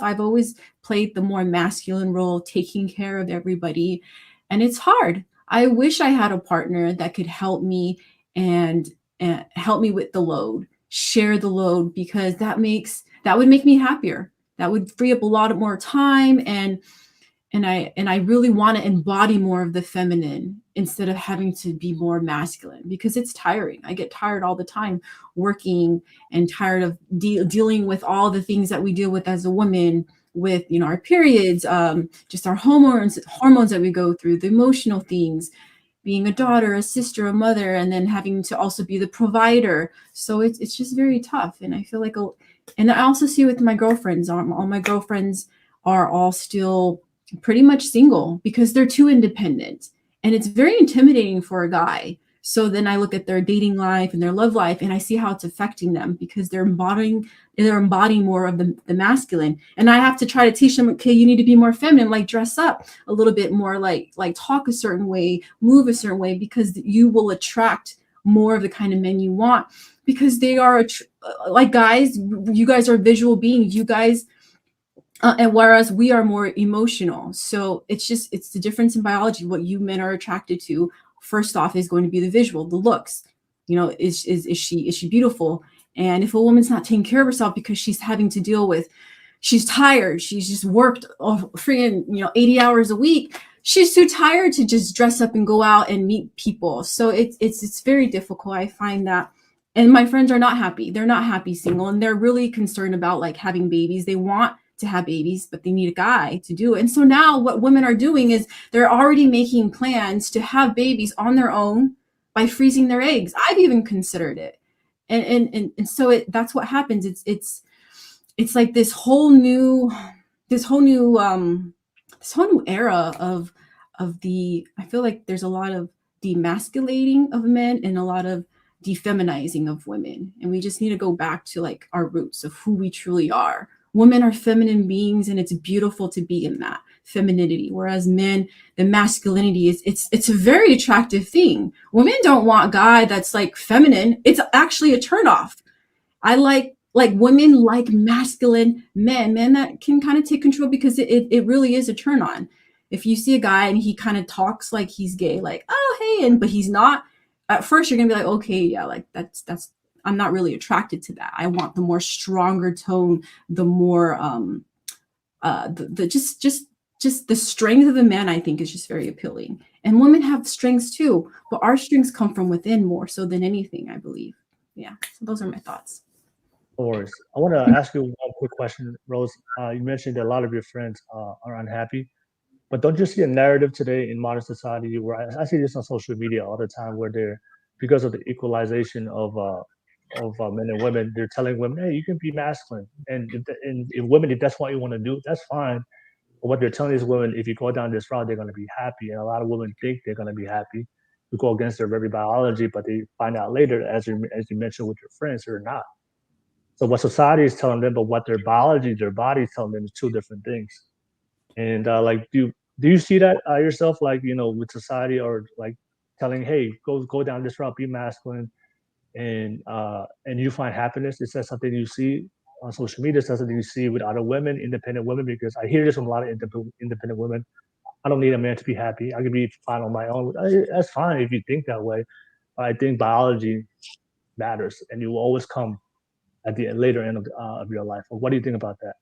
I've always played the more masculine role, taking care of everybody. And it's hard. I wish I had a partner that could help me and, help me with the load, share the load, because that would make me happier. That would free up a lot more time, and I really want to embody more of the feminine instead of having to be more masculine, because it's tiring. I get tired all the time working, and tired of dealing with all the things that we deal with as a woman, with, you know, our periods, just our hormones that we go through, the emotional things, being a daughter, a sister, a mother, and then having to also be the provider. So it's just very tough. And I feel like, and I also see with my girlfriends, all my girlfriends are all still pretty much single because they're too independent, and it's very intimidating for a guy. So then I look at their dating life and their love life, and I see how it's affecting them, because they're embodying more of the masculine. And I have to try to teach them, okay, you need to be more feminine, like dress up a little bit more, like talk a certain way, move a certain way, because you will attract more of the kind of men you want, because they are like guys. You guys are visual beings. You guys. And whereas we are more emotional. So it's the difference in biology. What you men are attracted to, first off, is going to be the visual, the looks. You know, is she beautiful? And if a woman's not taking care of herself because she's having to deal with, she's tired, she's just worked freaking, 80 hours a week, she's too tired to just dress up and go out and meet people. So it's very difficult. I find that. And my friends are not happy. They're not happy single, and they're really concerned about like having babies. They want to have babies, but they need a guy to do it. And so now what women are doing is they're already making plans to have babies on their own by freezing their eggs. I've even considered it. And so that's what happens. It's like this whole new era of I feel like there's a lot of demasculating of men and a lot of defeminizing of women. And we just need to go back to like our roots of who we truly are. Women are feminine beings, and it's beautiful to be in that femininity. Whereas men, the masculinity it's a very attractive thing. Women don't want a guy that's like feminine. It's actually a turnoff. I like women like masculine men that can kind of take control, because it really is a turn on. If you see a guy and he kind of talks like he's gay, like, oh, hey, but he's not, at first you're gonna be like, okay, yeah, like that's I'm not really attracted to that. I want the more stronger tone, the more just the strength of the man, I think, is just very appealing. And women have strengths too, but our strengths come from within more so than anything, I believe. Yeah, so those are my thoughts. Of course. I want to ask you one quick question, Rose. You mentioned that a lot of your friends are unhappy, but don't you see a narrative today in modern society where I see this on social media all the time, where they're, because of the equalization of men and women, they're telling women, hey, you can be masculine, and if women, if that's what you want to do, that's fine. But what they're telling these women, if you go down this route, they're going to be happy, and a lot of women think they're going to be happy to go against their very biology, but they find out later, as you mentioned with your friends, they're not. So what society is telling them, but what their biology, their body is telling them, is two different things. And like, do you see that yourself, like, with society, or like telling, hey, go down this route, be masculine, and you find happiness? Is that something you see on social media? Is that something you see with other women, independent women? Because I hear this from a lot of independent women. I don't need a man to be happy. I can be fine on my own. That's fine if you think that way. But I think biology matters, and you will always come at the later end of your life. What do you think about that?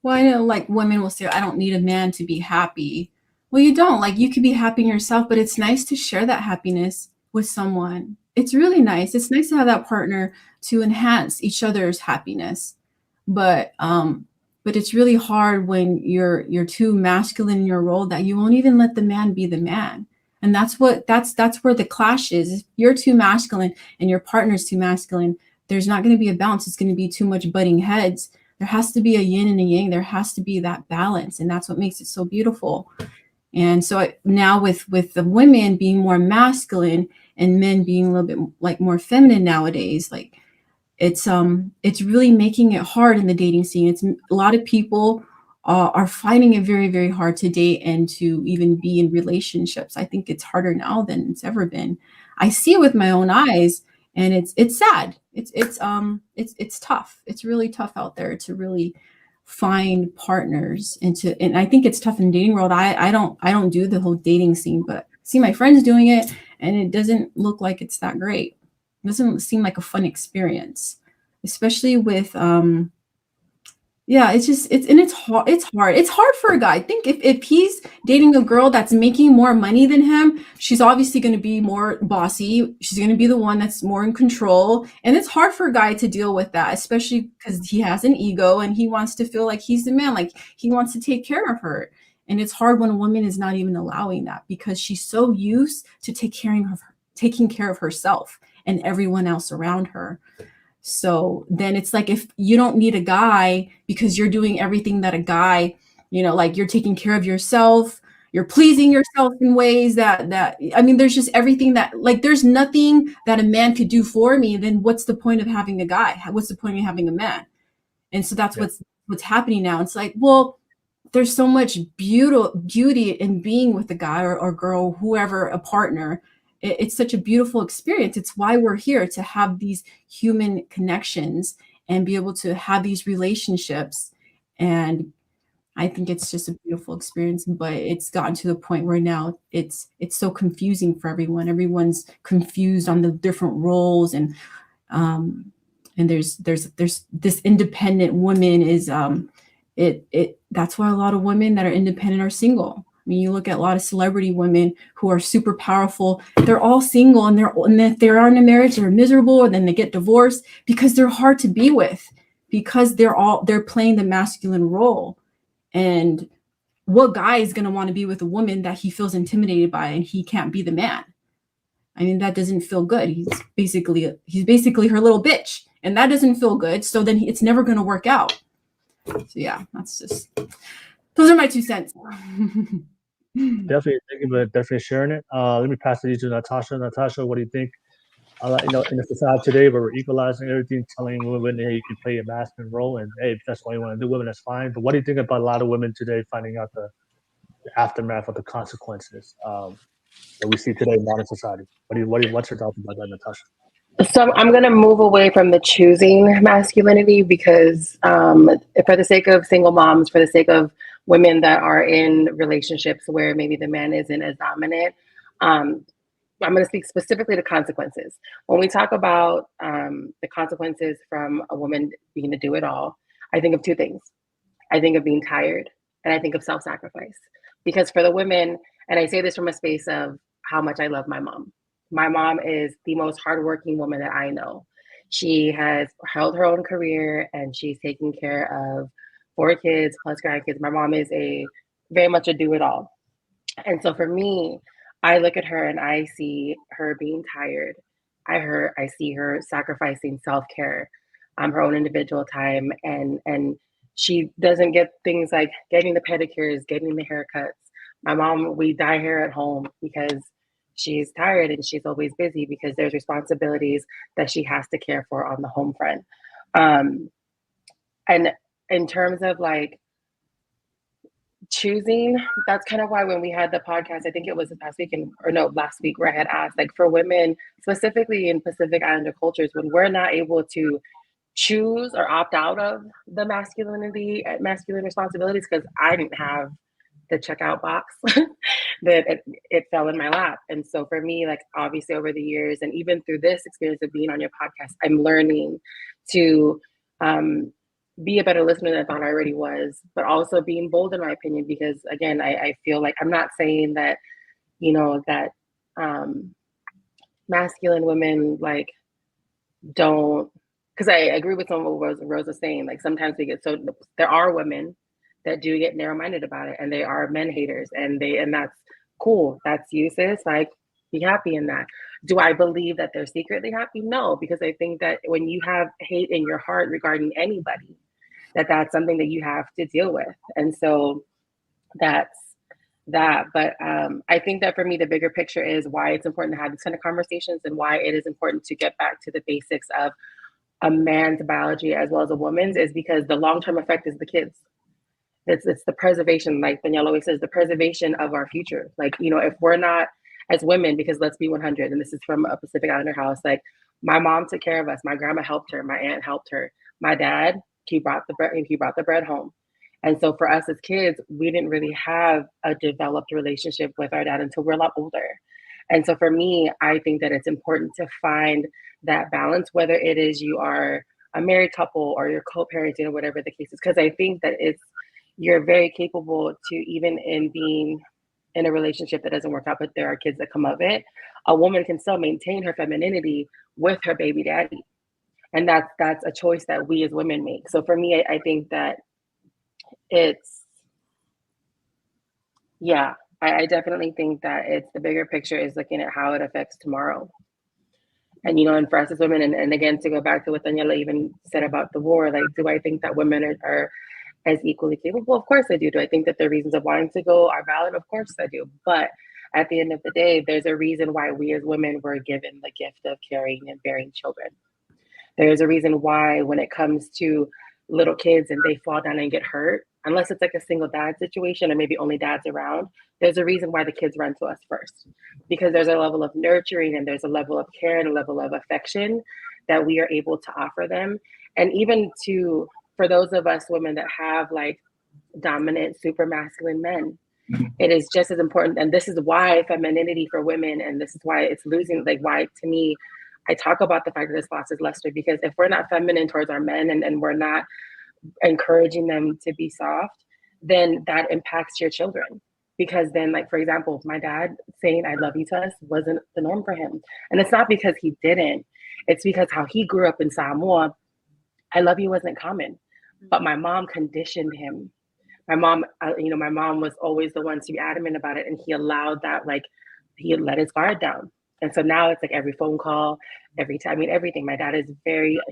Well, I know like women will say, I don't need a man to be happy. Well, you don't. Like, you could be happy in yourself, but it's nice to share that happiness with someone. It's really nice. It's nice to have that partner to enhance each other's happiness. But it's really hard when you're too masculine in your role that you won't even let the man be the man. And that's where the clash is. If you're too masculine and your partner's too masculine, there's not going to be a balance. It's going to be too much butting heads. There has to be a yin and a yang. There has to be that balance. And that's what makes it so beautiful. And so now with the women being more masculine and men being a little bit like more feminine nowadays, like it's really making it hard in the dating scene. It's a lot of people are finding it very, very hard to date and to even be in relationships. I think it's harder now than it's ever been. I see it with my own eyes, and it's sad. It's tough. It's really tough out there to really find partners and I think it's tough in the dating world. I don't do the whole dating scene, but see my friends doing it and it doesn't look like it's that great. It doesn't seem like a fun experience, especially with yeah, it's hard. It's hard for a guy. I think if he's dating a girl that's making more money than him, she's obviously going to be more bossy. She's going to be the one that's more in control. And it's hard for a guy to deal with that, especially because he has an ego and he wants to feel like he's the man, like he wants to take care of her. And it's hard when a woman is not even allowing that because she's so used to taking care of herself and everyone else around her. So then it's like if you don't need a guy because you're doing everything that a guy, like you're taking care of yourself, you're pleasing yourself in ways that I mean, there's just everything that like there's nothing that a man could do for me. Then what's the point of having a guy? What's the point of having a man? And so that's what's happening now. It's like, well, there's so much beauty in being with a guy or girl, whoever, a partner. It's such a beautiful experience. It's why we're here, to have these human connections and be able to have these relationships. And I think it's just a beautiful experience, but it's gotten to the point where now it's so confusing for everyone. Everyone's confused on the different roles, and there's this independent woman is that's why a lot of women that are independent are single. I mean, you look at a lot of celebrity women who are super powerful. They're all single, and if they are in a marriage, they're miserable, and then they get divorced because they're hard to be with, because they're playing the masculine role. And what guy is going to want to be with a woman that he feels intimidated by and he can't be the man? I mean, that doesn't feel good. He's basically her little bitch, and that doesn't feel good. So then it's never going to work out. So yeah, those are my 2 cents. Definitely, thank you for definitely sharing it. Let me pass it to Natasha. Natasha, what do you think? In the society today where we're equalizing everything, telling women, hey, you can play a masculine role, and hey, if that's what you want to do, women, that's fine. But what do you think about a lot of women today finding out the aftermath of the consequences that we see today in modern society? What's your thoughts about that, Natasha? So I'm going to move away from the choosing masculinity because for the sake of single moms, for the sake of women that are in relationships where maybe the man isn't as dominant, I'm going to speak specifically to consequences. When we talk about the consequences from a woman being to do it all, I think of 2 things. I think of being tired, and I think of self-sacrifice. Because for the women, and I say this from a space of how much I love my mom. My mom is the most hardworking woman that I know. She has held her own career, and she's taking care of 4 kids plus grandkids. My mom is very much a do-it-all. And so for me, I look at her and I see her being tired. I see her sacrificing self-care, her own individual time, and she doesn't get things like getting the pedicures, getting the haircuts. My mom, we dye hair at home because she's tired and she's always busy because there's responsibilities that she has to care for on the home front. And in terms of like choosing, that's kind of why when we had the podcast, I think it was last week, where I had asked, like, for women specifically in Pacific Islander cultures, when we're not able to choose or opt out of the masculine responsibilities, because I didn't have the checkout box, that it fell in my lap. And so for me, like, obviously over the years, and even through this experience of being on your podcast, I'm learning to be a better listener than I thought I already was, but also being bold in my opinion, because again, I feel like I'm not saying that, that masculine women like don't, because I agree with some of what Rose was saying, like sometimes there are women that do get narrow-minded about it, and they are men haters, and that's cool. That's you, sis. Like, be happy in that. Do I believe that they're secretly happy? No, because I think that when you have hate in your heart regarding anybody, that's something that you have to deal with. And so that's that. But I think that for me, the bigger picture is why it's important to have these kind of conversations, and why it is important to get back to the basics of a man's biology as well as a woman's, is because the long-term effect is the kids. It's the preservation, like Danielle always says, the preservation of our future. Like, if we're not, as women, because let's be 100, and this is from a Pacific Islander house, like, my mom took care of us. My grandma helped her. My aunt helped her. My dad he brought the bread home. And so for us as kids, we didn't really have a developed relationship with our dad until we're a lot older. And so for me, I think that it's important to find that balance, whether it is you are a married couple or you're co-parenting or whatever the case is, because I think that you're very capable to, even in being in a relationship that doesn't work out, but there are kids that come of it, a woman can still maintain her femininity with her baby daddy. And that's a choice that we as women make. So for me, I think that I definitely think that it's the bigger picture is looking at how it affects tomorrow. And, and for us as women, and again, to go back to what Daniela even said about the war, like, do I think that women are as equally capable? Of course I do. Do I think that the reasons of wanting to go are valid? Of course I do. But at the end of the day, there's a reason why we as women were given the gift of carrying and bearing children. There's a reason why when it comes to little kids and they fall down and get hurt, unless it's like a single dad situation or maybe only dads around, there's a reason why the kids run to us first, because there's a level of nurturing and there's a level of care and a level of affection that we are able to offer them. And even for those of us women that have like dominant, super masculine men, it is just as important. And this is why femininity for women, and this is why it's losing, like why to me, I talk about the fact that this loss is luster, because if we're not feminine towards our men and we're not encouraging them to be soft, then that impacts your children. Because then, like, for example, my dad saying I love you to us wasn't the norm for him. And it's not because he didn't, it's because how he grew up in Samoa, I love you wasn't common. But my mom conditioned him. My mom was always the one to be adamant about it. And he allowed that, like, he let his guard down. And so now it's like every phone call, every time, everything. My dad is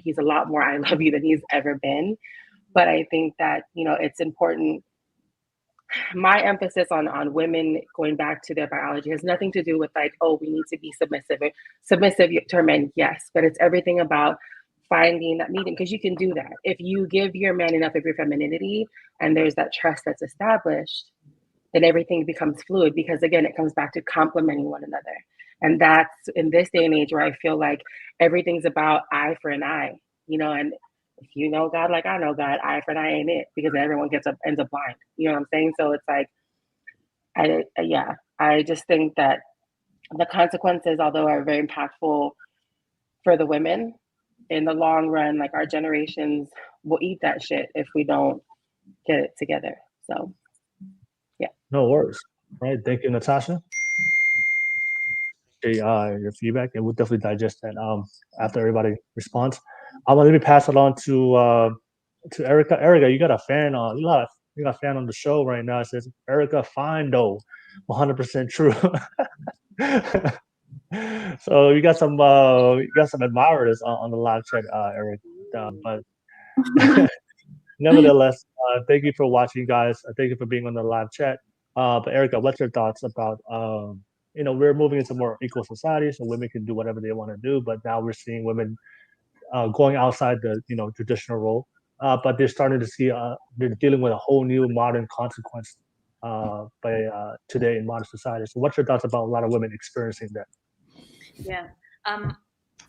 he's a lot more I love you than he's ever been. But I think that, it's important. My emphasis on women going back to their biology has nothing to do with like, oh, we need to be submissive to our men. Yes, but it's everything about finding that medium, because you can do that. If you give your man enough of your femininity and there's that trust that's established, then everything becomes fluid, because again, it comes back to complementing one another. And that's in this day and age where I feel like everything's about eye for an eye, and if you know God like I know God, eye for an eye ain't it, because everyone ends up blind. You know what I'm saying? So it's like, I just think that the consequences, although are very impactful for the women, in the long run, like our generations will eat that shit if we don't get it together. So, yeah. No worries. All right. Thank you, Natasha. Your feedback, and we'll definitely digest that after everybody responds. Let me pass it on to Erykah. Erykah, you got a fan on. You got a fan on the show right now. It says Erykah fine though, 100% true. So you got some admirers on the live chat, Erykah. But nevertheless, thank you for watching, guys. Thank you for being on the live chat. But Erykah, what's your thoughts about we're moving into more equal society, so women can do whatever they want to do. But now we're seeing women going outside the traditional role. But they're starting to see they're dealing with a whole new modern consequence by today in modern society. So what's your thoughts about a lot of women experiencing that? Yeah,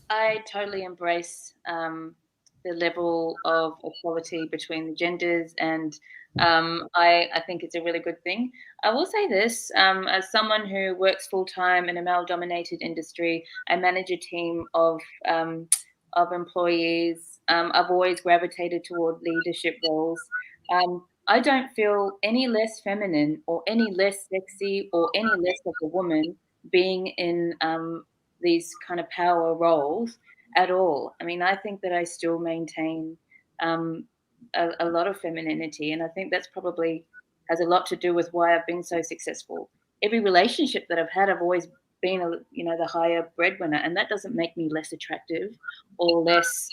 I totally embrace the level of equality between the genders, and I think it's a really good thing. I will say this, as someone who works full-time in a male-dominated industry, I manage a team of employees. I've always gravitated toward leadership roles. I don't feel any less feminine or any less sexy or any less of a woman being in these kind of power roles at all. I mean, I think that I still maintain a lot of femininity, and I think that's probably has a lot to do with why I've been so successful. Every relationship that I've had, I've always been, the higher breadwinner, and that doesn't make me less attractive or less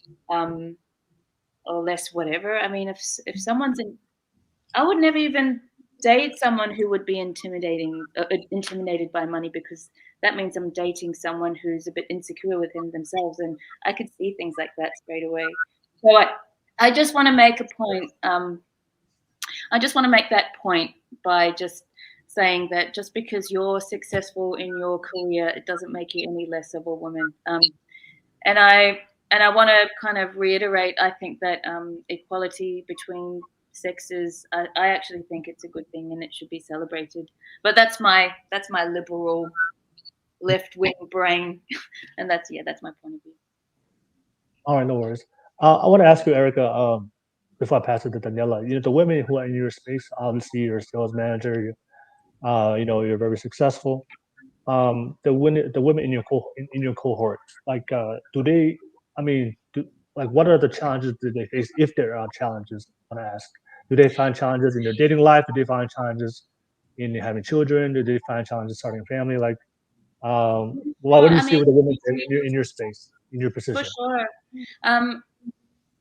whatever. I mean, if someone's I would never even date someone who would be intimidated by money, because that means I'm dating someone who's a bit insecure within themselves, and I could see things like that straight away. So I just want to make a point. I just want to make that point by just saying that just because you're successful in your career, it doesn't make you any less of a woman. And I want to kind of reiterate, I think that equality between sexes, I actually think it's a good thing and it should be celebrated. But that's my liberal left-wing brain, and that's my point of view. All right, no worries. I want to ask you, Erykah, before I pass it to Daniela. You know, the women who are in your space, obviously, you're a sales manager. You know, you're very successful. The women in your cohort, like, do they? I mean, like, what are the challenges that they face, if there are challenges? I want to ask. Do they find challenges in their dating life? Do they find challenges in having children? Do they find challenges starting a family? Like, what do you I see mean, with the women in your space, in your for position? sure.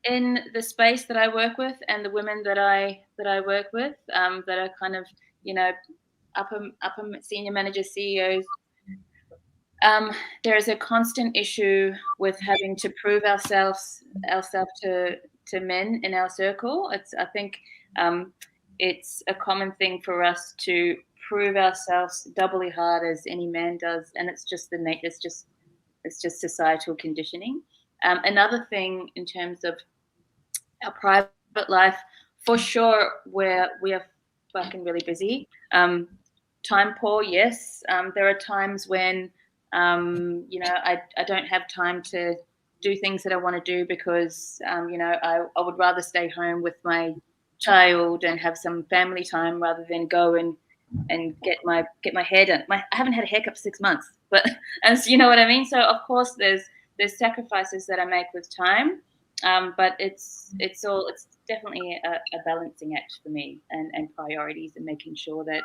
In the space that I work with and the women that I work with, that are kind of, you know, upper senior managers, CEOs, there is a constant issue with having to prove ourselves to men in our circle. I think it's a common thing for us to prove ourselves doubly hard as any man does, and it's just it's just societal conditioning. Another thing in terms of our private life, for sure, where we are fucking really busy. Time poor, yes. There are times when, you know, I don't have time to do things that I want to do because, you know, I would rather stay home with my child and have some family time rather than go and get my hair done. I haven't had a haircut for 6 months, but and you know what I mean. So of course there's sacrifices that I make with time, but it's definitely a balancing act for me and priorities and making sure that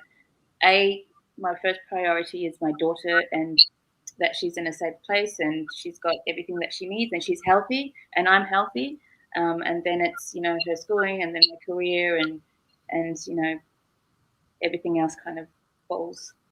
my first priority is my daughter and that she's in a safe place and she's got everything that she needs and she's healthy and I'm healthy. And then it's, you know, her schooling and then my career and you know, everything else kind of falls